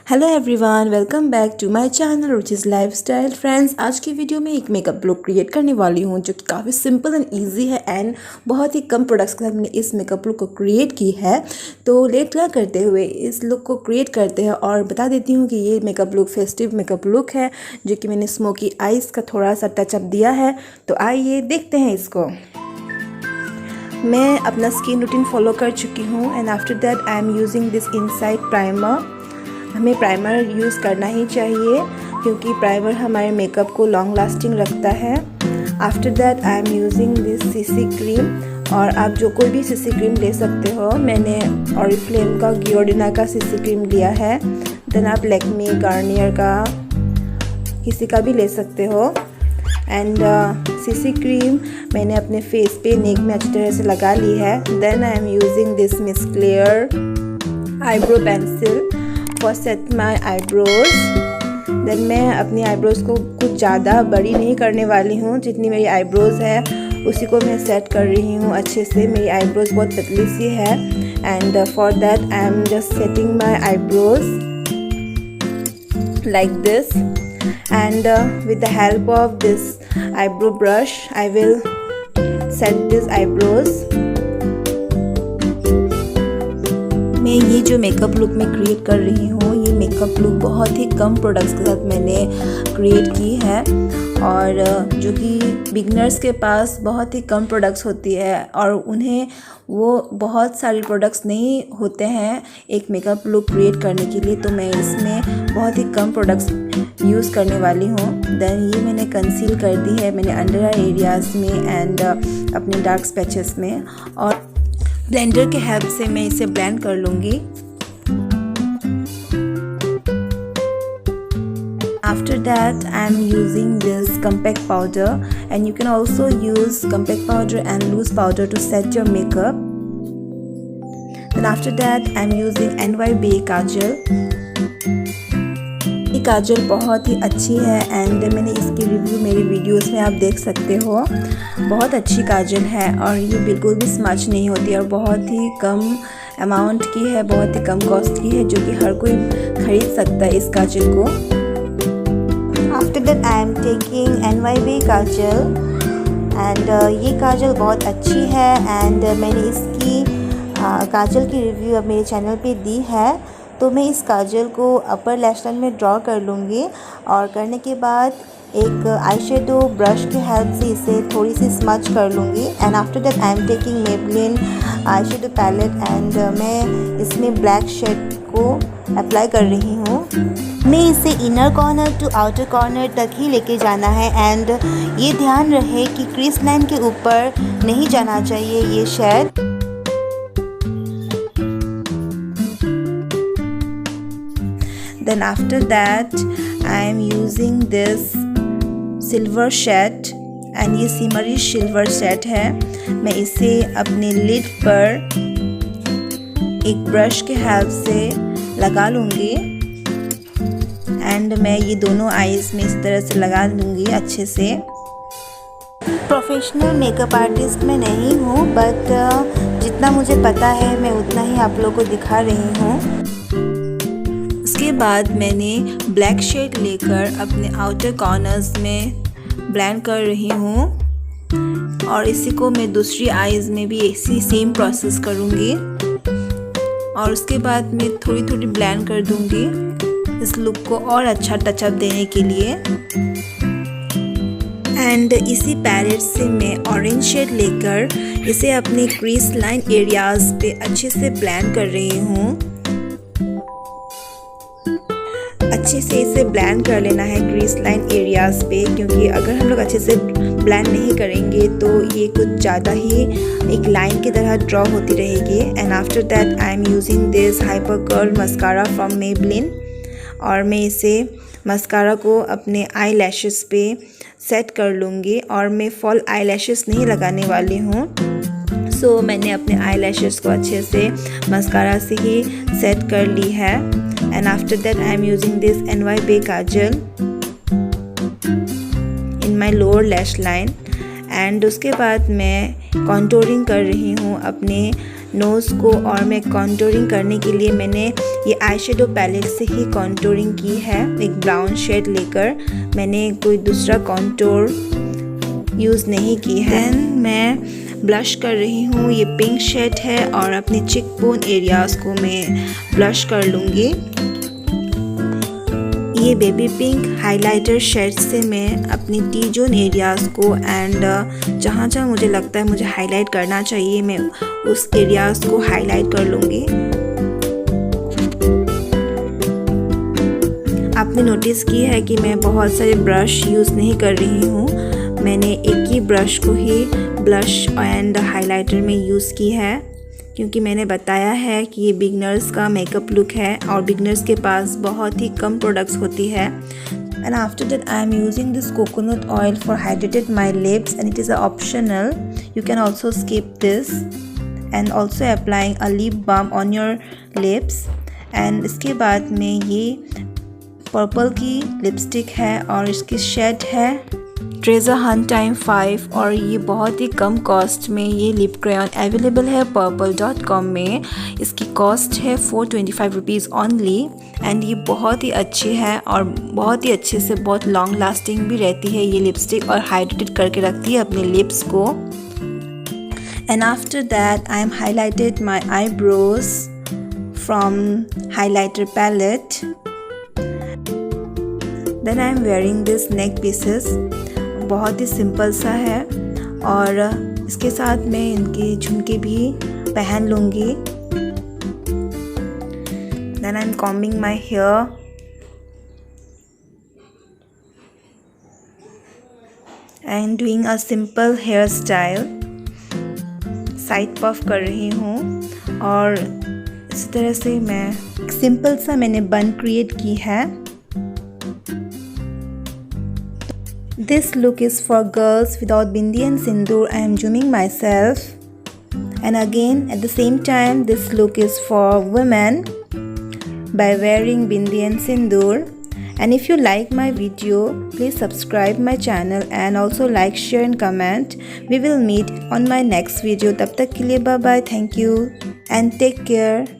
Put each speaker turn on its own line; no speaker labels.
Hello everyone, welcome back to my channel which is lifestyle. Friends, आज की video में एक मेकअप लुक क्रिएट करने वाली हूँ जो कि काफ़ी सिंपल एंड इजी है एंड बहुत ही कम प्रोडक्ट्स के साथ मैंने इस मेकअप लुक को क्रिएट की है। तो लेट ना करते हुए इस लुक को क्रिएट करते हैं और बता देती हूँ कि ये makeup look festive makeup look है जो कि मैंने स्मोकी आइज़ का थोड़ा सा टचअप दिया है। तो आइए देखते हैं इसको। मैं अपना स्किन रूटीन फॉलो कर चुकी हूँ and after that I am using this inside primer. हमें प्राइमर यूज़ करना ही चाहिए क्योंकि प्राइमर हमारे मेकअप को लॉन्ग लास्टिंग रखता है। After that I am using this CC cream और आप जो कोई भी सीसी क्रीम ले सकते हो। मैंने ऑरिफ्लेम का गियोडिना का सीसी क्रीम लिया है। देन आप लैक्मे गार्नियर का किसी का भी ले सकते हो। एंड सीसी क्रीम मैंने अपने फेस पे नेक में अच्छी तरह से लगा ली है। Then I am using this Miss Claire eyebrow pencil for set my eyebrows. Then मैं अपनी आईब्रोज़ को कुछ ज़्यादा बड़ी नहीं करने वाली हूँ, जितनी मेरी आईब्रोज़ है उसी को मैं सेट कर रही हूँ अच्छे से। मेरी आईब्रोज़ बहुत पतली सी है and for that I am just setting my eyebrows like this and with the help of this eyebrow brush I will set this eyebrows। मैं ये जो मेकअप लुक मैं क्रिएट कर रही हूँ, ये मेकअप लुक बहुत ही कम प्रोडक्ट्स के साथ मैंने क्रिएट की है और जो कि बिगनर्स के पास बहुत ही कम प्रोडक्ट्स होती है और उन्हें वो बहुत सारे प्रोडक्ट्स नहीं होते हैं एक मेकअप लुक क्रिएट करने के लिए। तो मैं इसमें बहुत ही कम प्रोडक्ट्स यूज़ करने वाली हूँ। देन ये मैंने कंसील कर दी है मैंने अंडर आई एरियाज़ में एंड अपने डार्क स्पैचेस में और ब्लेंडर के हेल्प से मैं इसे ब्लेंड कर लूँगी। After that I am using this compact powder and you can also use compact powder and loose powder to set your makeup। Then after that I am using NYB काजल। ये काजल बहुत ही अच्छी है and मैंने इसकी review मेरी videos में आप देख सकते हो। बहुत अच्छी काजल है और ये बिल्कुल भी स्मच नहीं होती और बहुत ही कम अमाउंट की है, बहुत ही कम कॉस्ट की है जो कि हर कोई खरीद सकता है इस काजल को। After that I am taking NYB Kajal and ये काजल बहुत अच्छी है एंड मैंने इसकी काजल की रिव्यू अब मेरे चैनल पे दी है। तो मैं इस काजल को अपर लैश लाइन में ड्रॉ कर लूँगी और करने के बाद एक आई शेडो ब्रश के हेल्प से इसे थोड़ी सी स्मच कर लूँगी and after that I am taking Maybelline eye shadow palette and मैं इसमें ब्लैक शेड को अप्लाई कर रही हूँ। मैं इसे inner corner to outer corner तक ही लेके जाना है एंड ये ध्यान रहे कि क्रीज लाइन के ऊपर नहीं जाना चाहिए ये shade. Then after that I am using this silver shade and ये सिमरी सिल्वर शेड है। मैं इसे अपने लिड पर एक ब्रश के हेल्प से लगा लूँगी एंड मैं ये दोनों आईज में इस तरह से लगा लूँगी अच्छे से। प्रोफेशनल मेकअप आर्टिस्ट मैं नहीं हूँ बट जितना मुझे पता है मैं उतना ही आप लोगों को दिखा रही हूँ। उसके बाद मैंने ब्लैक शेड लेकर अपने आउटर कॉर्नर्स में ब्लेंड कर रही हूँ और इसी को मैं दूसरी आईज़ में भी ऐसी सेम प्रोसेस करूँगी और उसके बाद मैं थोड़ी थोड़ी ब्लेंड कर दूँगी इस लुक को और अच्छा टचअप देने के लिए। एंड इसी पैलेट से मैं ऑरेंज शेड लेकर इसे अपने क्रीज लाइन एरियाज़ पे अच्छे से ब्लेंड कर रही हूँ। अच्छे से इसे ब्लेंड कर लेना है क्रीज लाइन एरियाज़ पे क्योंकि अगर हम लोग अच्छे से ब्लेंड नहीं करेंगे तो ये कुछ ज़्यादा ही एक लाइन की तरह ड्रॉ होती रहेगी। And after that I am using this hyper curl mascara from Maybelline और मैं इसे मस्कारा को अपने आई लैशेस पे सेट कर लूँगी और मैं फॉल आई लैशेस नहीं लगाने वाली हूँ। सो मैंने अपने आई लैशेस को अच्छे से मस्कारा से ही सेट कर ली है। And after that I am using this NYB Kajal in my lower lash line and उसके बाद मैं कॉन्टोरिंग कर रही हूँ अपने नोज़ को, और मैं कॉन्टूरिंग करने के लिए मैंने ये आई शेडो पैलेट से ही कॉन्टूरिंग की है। एक ब्राउन शेड लेकर मैंने कोई दूसरा कॉन्टूर यूज़ नहीं की है। देन मैं ब्लश कर रही हूँ, ये पिंक शेड है और अपने चिक बोन एरियाज़ को मैं ब्लश कर लूँगी। ये बेबी पिंक हाइलाइटर शेड से मैं अपनी टी जोन एरियाज़ को एंड जहाँ जहाँ मुझे लगता है मुझे हाईलाइट करना चाहिए मैं उस एरियाज़ को हाईलाइट कर लूँगी। आपने नोटिस की है कि मैं बहुत सारे ब्रश यूज़ नहीं कर रही हूँ, मैंने एक ही ब्रश को ही ब्लश एंड हाइलाइटर में यूज़ की है, क्योंकि मैंने बताया है कि ये बिगनर्स का मेकअप लुक है और बिगनर्स के पास बहुत ही कम प्रोडक्ट्स होती है। And after that I am using this coconut oil for hydrated my lips and it is optional, you can also skip this. And also applying a lip balm on your lips. And इसके बाद में ये purple की lipstick है और इसकी shade है treasure Hunt time 5 और ये बहुत ही कम कॉस्ट में ये लिप क्रेयॉन अवेलेबल है purple.com में। इसकी कॉस्ट है 425 रुपीज़ ओनली एंड ये बहुत ही अच्छी है और बहुत ही अच्छे से बहुत लॉन्ग लास्टिंग भी रहती है ये लिपस्टिक और हाइड्रेटेड करके रखती है अपने लिप्स को। And after that I am highlighted my eyebrows from highlighter palette. Then I am wearing this neck pieces, बहुत ही सिंपल सा है और इसके साथ मैं इनकी झुमके भी पहन लूँगी। Then I am combing my hair and doing a simple hairstyle. Side puff कर रही हूँ और इस तरह से मैं एक सिंपल सा मैंने बन क्रिएट की है। This look is for girls without bindi and sindoor. I am zooming myself. And again at the same time this look is for women by wearing bindi and sindoor. And if you like my video, please subscribe my channel and also like, share and comment. We will meet on my next video. तब तक के लिए bye bye. Thank you and take care.